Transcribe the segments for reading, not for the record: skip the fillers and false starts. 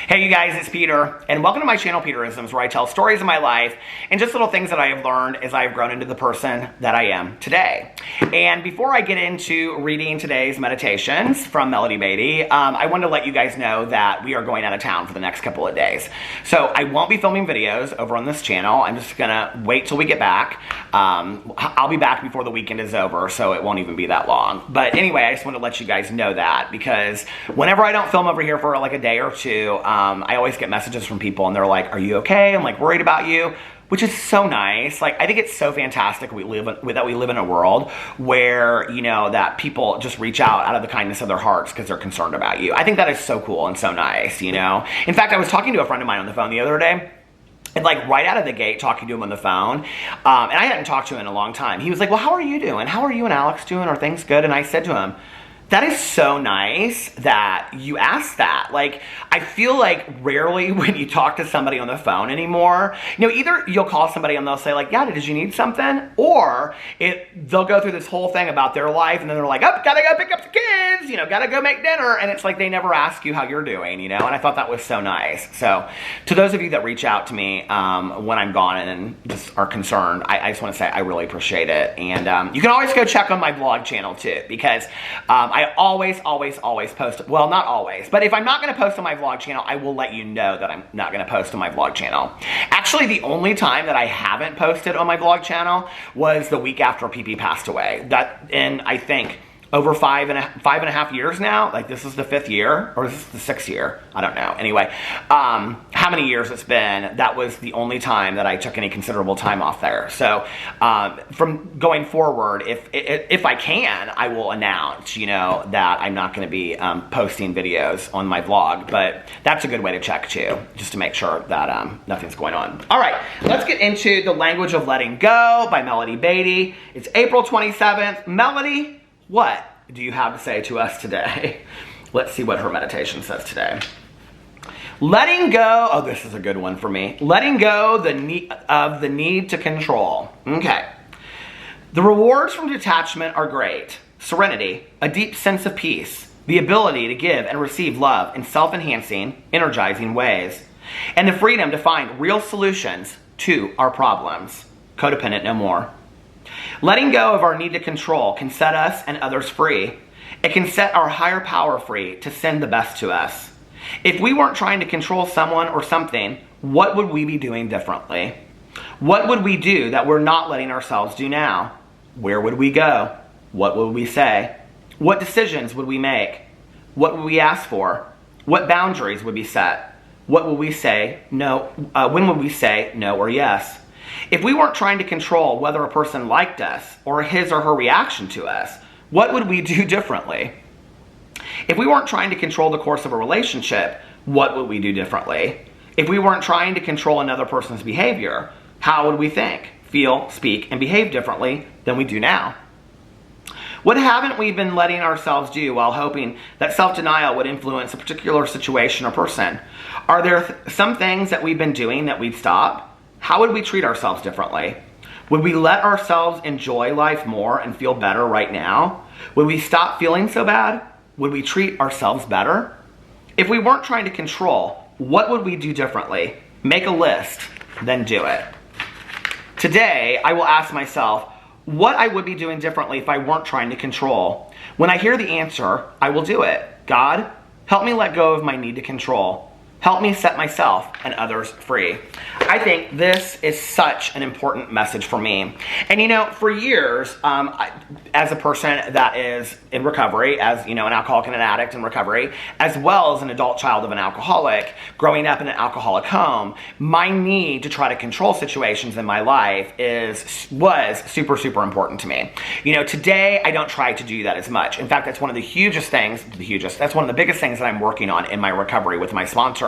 Hey you guys, it's Peter, and welcome to my channel, Peterisms, where I tell stories of my life and just little things that I have learned as I have grown into the person that I am today. And before I get into reading today's meditations from Melody Beatty, I wanted to let you guys know that we are going out of town for the next couple of days. So I won't be filming videos over on this channel. I'm just gonna wait till we get back. I'll be back before the weekend is over, so it won't even be that long. But anyway, I just want to let you guys know that, because whenever I don't film over here for like a day or two, I always get messages from people and they're like, are you okay? I'm like worried about you, which is so nice. Like, I think it's so fantastic that we live in a world where, you know, that people just reach out of the kindness of their hearts because they're concerned about you. I think that is so cool and so nice, you know? In fact, I was talking to a friend of mine on the phone the other day, and like right out of the gate talking to him on the phone, and I hadn't talked to him in a long time. He was like, well, how are you doing? How are you and Alex doing? Are things good? And I said to him, that is so nice that you asked that. Like, I feel like rarely when you talk to somebody on the phone anymore, you know, either you'll call somebody and they'll say like, yeah, did you need something? Or they'll go through this whole thing about their life and then they're like, oh, gotta go pick up the kids, you know, gotta go make dinner. And it's like they never ask you how you're doing, you know? And I thought that was so nice. So to those of you that reach out to me when I'm gone and just are concerned, I just want to say I really appreciate it. And you can always go check on my vlog channel too, because I always post, well, not always, but if I'm not going to post on my vlog channel, I will let you know that I'm not going to post on my vlog channel. Actually, the only time that I haven't posted on my vlog channel was the week after PP passed away. That, and I think over five and a half years now, like this is the 5th year, or is this the 6th year? I don't know. Anyway, how many years it's been, that was the only time that I took any considerable time off there. So from going forward, if I can, I will announce, you know, that I'm not going to be posting videos on my vlog, but that's a good way to check too, just to make sure that nothing's going on. All right, let's get into The Language of Letting Go by Melody Beatty. It's April 27th. Melody, what do you have to say to us today? Let's see what her meditation says today. Letting go, oh, this is a good one for me. Letting go of the need to control. Okay. The rewards from detachment are great. Serenity, a deep sense of peace, the ability to give and receive love in self-enhancing, energizing ways, and the freedom to find real solutions to our problems. Codependent no more. Letting go of our need to control can set us and others free. It can set our higher power free to send the best to us. If we weren't trying to control someone or something, what would we be doing differently? What would we do that we're not letting ourselves do now? Where would we go? What would we say? What decisions would we make? What would we ask for? What boundaries would be set? What would we say no? When would we say no or yes? If we weren't trying to control whether a person liked us or his or her reaction to us, what would we do differently? If we weren't trying to control the course of a relationship, what would we do differently? If we weren't trying to control another person's behavior, how would we think, feel, speak, and behave differently than we do now? What haven't we been letting ourselves do while hoping that self-denial would influence a particular situation or person? Are there some things that we've been doing that we'd stop? How would we treat ourselves differently? Would we let ourselves enjoy life more and feel better right now? Would we stop feeling so bad? Would we treat ourselves better? If we weren't trying to control, what would we do differently? Make a list, then do it. Today, I will ask myself what I would be doing differently if I weren't trying to control. When I hear the answer, I will do it. God, help me let go of my need to control. Help me set myself and others free. I think this is such an important message for me. And you know, for years, as a person that is in recovery, as you know, an alcoholic and an addict in recovery, as well as an adult child of an alcoholic, growing up in an alcoholic home, my need to try to control situations in my life was super, super important to me. You know, today I don't try to do that as much. In fact, that's one of the that's one of the biggest things that I'm working on in my recovery with my sponsor,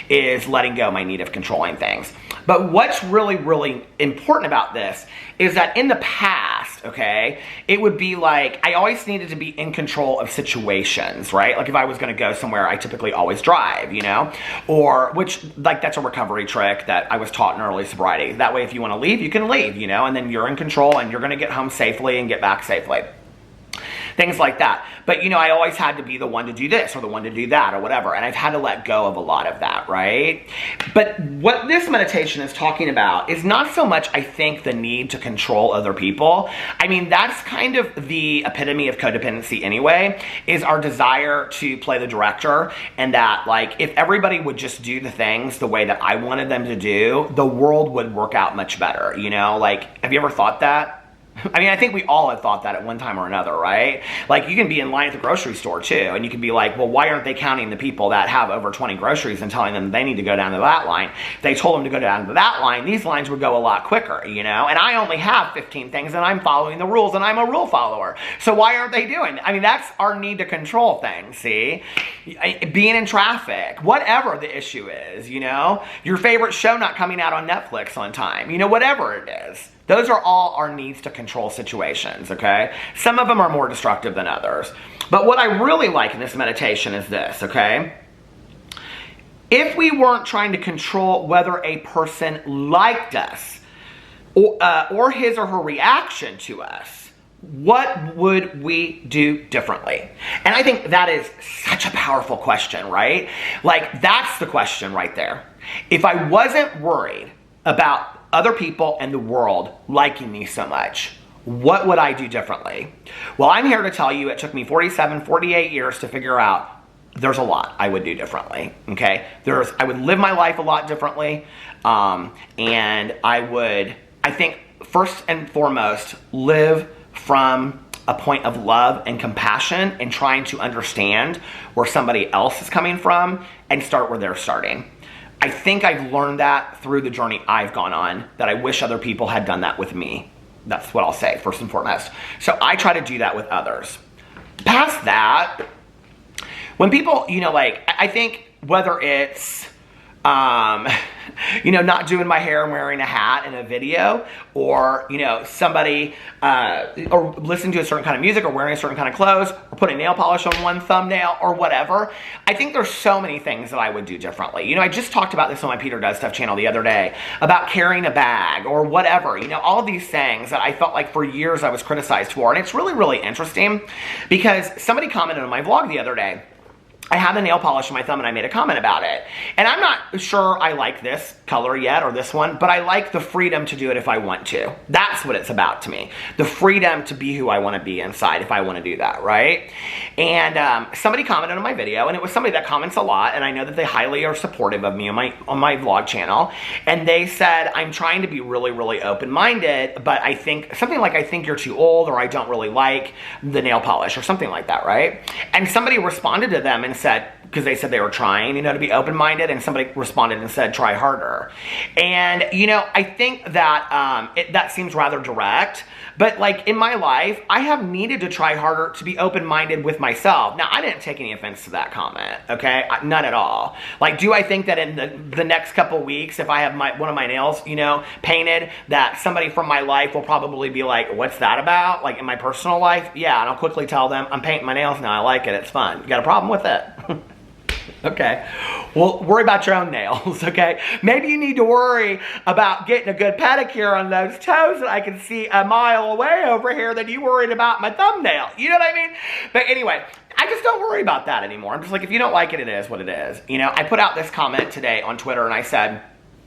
is letting go my need of controlling things. But what's really, really important about this is that in the past, okay, it would be like I always needed to be in control of situations, right? Like if I was going to go somewhere, I typically always drive, you know, or which, like, that's a recovery trick that I was taught in early sobriety. That way, if you want to leave, you can leave, you know, and then you're in control and you're going to get home safely and get back safely. things like that. But, you know, I always had to be the one to do this or the one to do that or whatever. And I've had to let go of a lot of that, right? But what this meditation is talking about is not so much, I think, the need to control other people. I mean, that's kind of the epitome of codependency anyway, is our desire to play the director, and that, like, if everybody would just do the things the way that I wanted them to do, the world would work out much better, you know? Like, have you ever thought that? I mean, I think we all have thought that at one time or another, right? Like, you can be in line at the grocery store, too, and you can be like, well, why aren't they counting the people that have over 20 groceries and telling them they need to go down to that line? If they told them to go down to that line, these lines would go a lot quicker, you know? And I only have 15 things, and I'm following the rules, and I'm a rule follower. So why aren't they doing? I mean, that's our need to control things, see? Being in traffic, whatever the issue is, you know? Your favorite show not coming out on Netflix on time, you know, whatever it is. Those are all our needs to control situations, okay? Some of them are more destructive than others. But what I really like in this meditation is this, okay? If we weren't trying to control whether a person liked us or his or her reaction to us, what would we do differently? And I think that is such a powerful question, right? Like, that's the question right there. If I wasn't worried about other people and the world liking me so much, what would I do differently? Well, I'm here to tell you it took me 48 years to figure out there's a lot I would do differently, okay? I would live my life a lot differently, and I think, first and foremost, live from a point of love and compassion and trying to understand where somebody else is coming from and start where they're starting. I think I've learned that through the journey I've gone on, that I wish other people had done that with me. That's what I'll say, first and foremost. So I try to do that with others. Past that, when people, you know, like, I think whether it's, you know, not doing my hair and wearing a hat in a video, or, you know, somebody, or listening to a certain kind of music, or wearing a certain kind of clothes, or putting nail polish on one thumbnail, or whatever. I think there's so many things that I would do differently. You know, I just talked about this on my Peter Does Stuff channel the other day, about carrying a bag, or whatever. You know, all of these things that I felt like for years I was criticized for. And it's really, really interesting, because somebody commented on my vlog the other day. I had the nail polish on my thumb and I made a comment about it. And I'm not sure I like this color yet, or this one, but I like the freedom to do it if I want to. That's what it's about to me. The freedom to be who I want to be inside if I want to do that, right? And somebody commented on my video, and it was somebody that comments a lot, and I know that they highly are supportive of me on my vlog channel. And they said, I'm trying to be really, really open-minded, but I think, something like, I think you're too old, or I don't really like the nail polish, or something like that, right? And somebody responded to them and said, because they said they were trying, you know, to be open-minded, and somebody responded and said, try harder. And, you know, I think that that seems rather direct, but, like, in my life, I have needed to try harder to be open-minded with myself. Now, I didn't take any offense to that comment, okay? None at all. Like, do I think that in the next couple weeks, if I have one of my nails, you know, painted, that somebody from my life will probably be like, what's that about? Like, in my personal life? Yeah, and I'll quickly tell them, I'm painting my nails now, I like it, it's fun. You got a problem with it? Okay, well, worry about your own nails, okay? Maybe you need to worry about getting a good pedicure on those toes that I can see a mile away over here than you worried about my thumbnail. You know what I mean? But anyway, I just don't worry about that anymore. I'm just like, if you don't like it, it is what it is. You know, I put out this comment today on Twitter, and I said,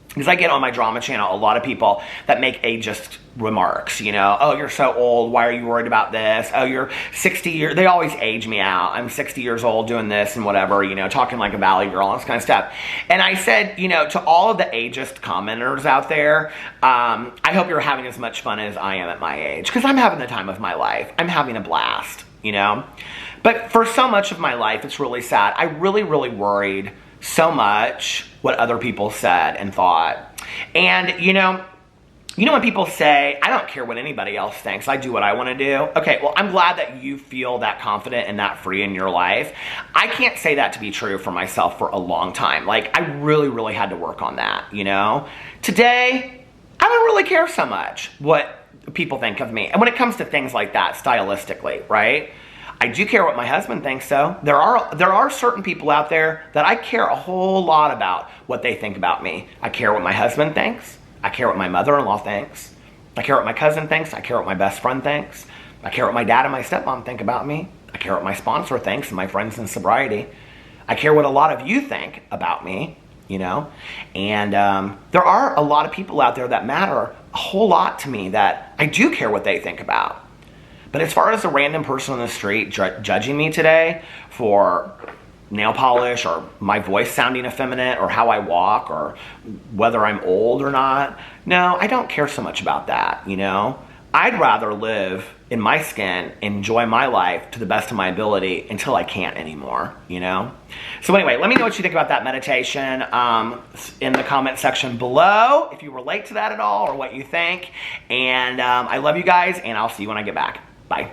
because I get on my drama channel a lot of people that make ageist remarks, you know, oh, you're so old, why are you worried about this? Oh, you're 60 years, they always age me out. I'm 60 years old doing this and whatever, you know, talking like a valley girl, all this kind of stuff. And I said, you know, to all of the ageist commenters out there, I hope you're having as much fun as I am at my age, because I'm having the time of my life. I'm having a blast, you know. But for so much of my life, it's really sad. I really, really worried so much what other people said and thought. And, you know when people say, I don't care what anybody else thinks, I do what I want to do. Okay, well, I'm glad that you feel that confident and that free in your life. I can't say that to be true for myself for a long time. Like, I really, really had to work on that, you know? Today, I don't really care so much what people think of me. And when it comes to things like that, stylistically, right? I do care what my husband thinks, though. There are certain people out there that I care a whole lot about what they think about me. I care what my husband thinks. I care what my mother-in-law thinks. I care what my cousin thinks. I care what my best friend thinks. I care what my dad and my stepmom think about me. I care what my sponsor thinks and my friends in sobriety. I care what a lot of you think about me, you know? And there are a lot of people out there that matter a whole lot to me that I do care what they think about. But as far as a random person on the street judging me today for nail polish or my voice sounding effeminate or how I walk or whether I'm old or not, no, I don't care so much about that, you know? I'd rather live in my skin, enjoy my life to the best of my ability until I can't anymore, you know? So anyway, let me know what you think about that meditation in the comment section below, if you relate to that at all or what you think. And I love you guys, and I'll see you when I get back. Bye.